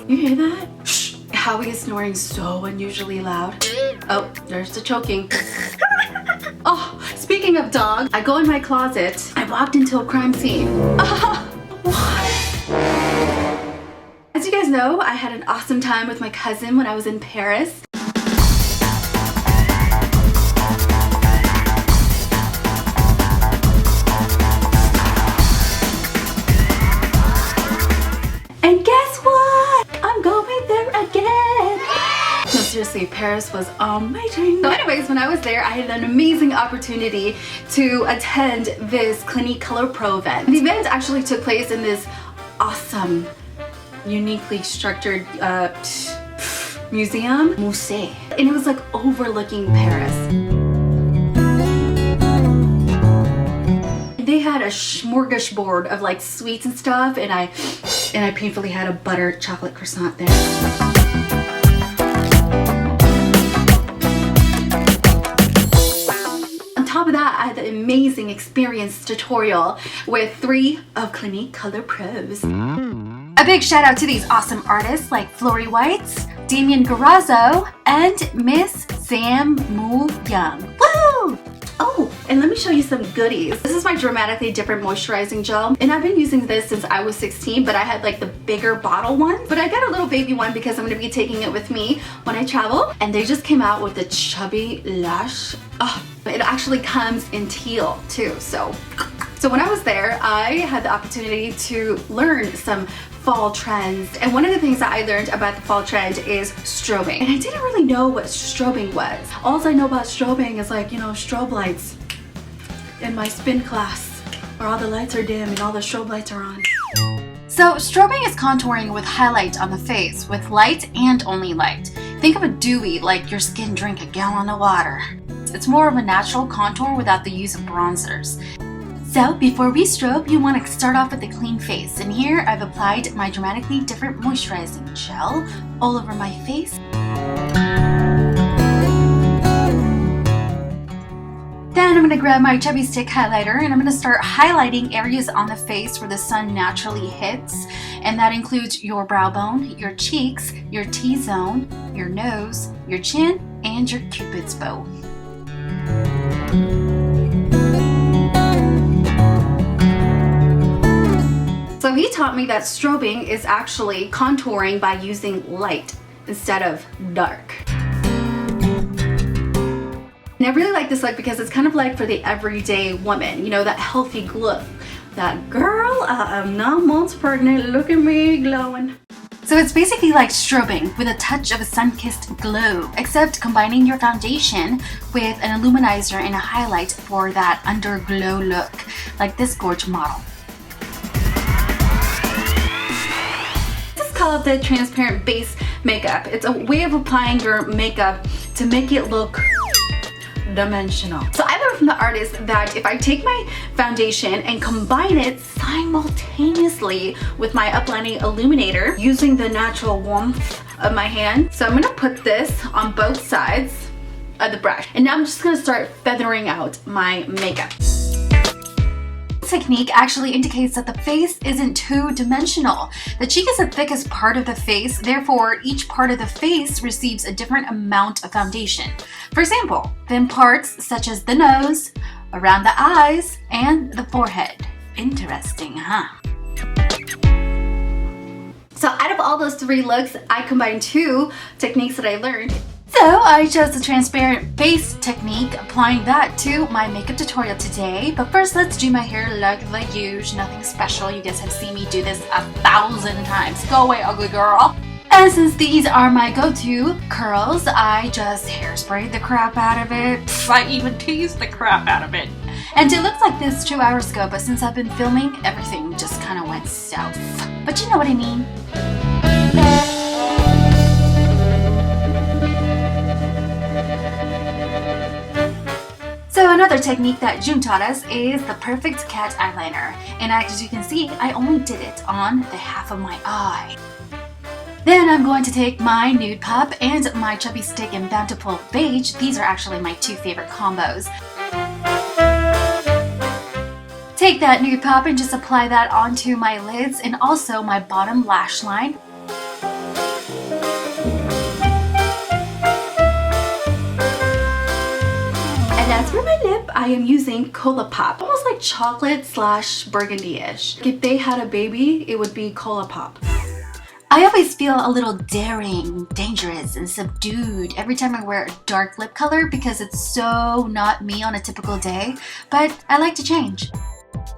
You hear that? Shh. Howie is snoring so unusually loud. Oh, there's the choking. Oh, speaking of dog, I go in my closet. I walked into a crime scene. What? As you guys know, I had an awesome time with my cousin when I was in Paris. And guess what? I'm going there again. No, seriously, Paris was amazing. So anyways, when I was there, I had an amazing opportunity to attend this Clinique Color Pro event. The event actually took place in this awesome, uniquely structured museum, musée. And it was like overlooking Paris. They had a smorgasbord of like sweets and stuff, and I painfully had a buttered chocolate croissant there. On top of that, I had the amazing experience tutorial with 3 of Clinique Color Pros. A big shout out to these awesome artists like Flory Whites, Damien Garazzo, and Miss Sam Moo Young. Woo! Oh, and let me show you some goodies. This is my Dramatically Different Moisturizing Gel, and I've been using this since I was 16, but I had like the bigger bottle one. But I got a little baby one because I'm gonna be taking it with me when I travel, and they just came out with the Chubby Lush. Oh, it actually comes in teal too, so when I was there, I had the opportunity to learn some fall trends, and one of the things that I learned about the fall trend is strobing, and I didn't really know what strobing was. All I know about strobing is like, you know, strobe lights in my spin class where all the lights are dim and all the strobe lights are on. So strobing is contouring with highlight on the face with light and only light. Think of a dewy like your skin drank a gallon of water. It's more of a natural contour without the use of bronzers. So before we strobe, you want to start off with a clean face, and here I've applied my Dramatically Different Moisturizing Gel all over my face. Then I'm going to grab my Chubby Stick highlighter, and I'm going to start highlighting areas on the face where the sun naturally hits, and that includes your brow bone, your cheeks, your T-zone, your nose, your chin, and your Cupid's bow. So he taught me that strobing is actually contouring by using light instead of dark. And I really like this look because it's kind of like for the everyday woman, you know, that healthy glow. That girl, I am 9 months pregnant, look at me glowing. So it's basically like strobing with a touch of a sun-kissed glow, except combining your foundation with an illuminizer and a highlight for that underglow look, like this gorge model. Called the transparent base makeup. It's a way of applying your makeup to make it look dimensional. So I learned from the artist that if I take my foundation and combine it simultaneously with my uplining illuminator using the natural warmth of my hand. So I'm gonna put this on both sides of the brush, and now I'm just gonna start feathering out my makeup. Technique actually indicates that the face isn't two-dimensional. The cheek is the thickest part of the face, therefore each part of the face receives a different amount of foundation. For example, thin parts such as the nose, around the eyes, and the forehead. Interesting, huh? So out of all those 3 looks, I combined 2 techniques that I learned. So I chose the transparent base technique, applying that to my makeup tutorial today. But first, let's do my hair like the usual. Nothing special. You guys have seen me do this 1,000 times. Go away, ugly girl. And since these are my go-to curls, I just hairsprayed the crap out of it. I even teased the crap out of it. And it looked like this 2 hours ago, but since I've been filming, everything just kind of went south. But you know what I mean. So another technique that June taught us is the perfect cat eyeliner. And as you can see, I only did it on the half of my eye. Then I'm going to take my Nude Pup and my Chubby Stick in Bountiful Beige. These are actually my 2 favorite combos. Take that Nude Pup and just apply that onto my lids and also my bottom lash line. And as for my lip, I am using Colourpop. Almost like chocolate slash burgundy-ish. If they had a baby, it would be Colourpop. I always feel a little daring, dangerous, and subdued every time I wear a dark lip color because it's so not me on a typical day, but I like to change.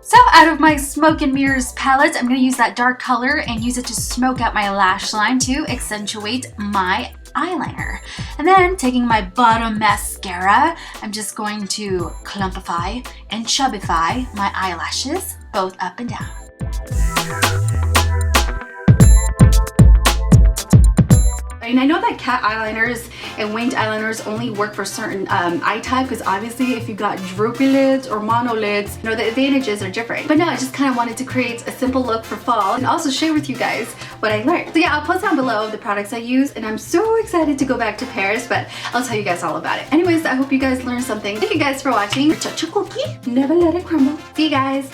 So out of my Smoke and Mirrors palette, I'm going to use that dark color and use it to smoke out my lash line to accentuate my eyeliner. And then taking my bottom mascara, I'm just going to clumpify and chubify my eyelashes, both up and down. And I know that cat eyeliners and winged eyeliners only work for certain eye type, because obviously if you got droopy lids or mono lids, you know, the advantages are different. But no, I just kind of wanted to create a simple look for fall and also share with you guys what I learned. So yeah, I'll post down below the products I use, and I'm so excited to go back to Paris, but I'll tell you guys all about it. Anyways, I hope you guys learned something. Thank you guys for watching. Touch a cookie, never let it crumble. See you guys.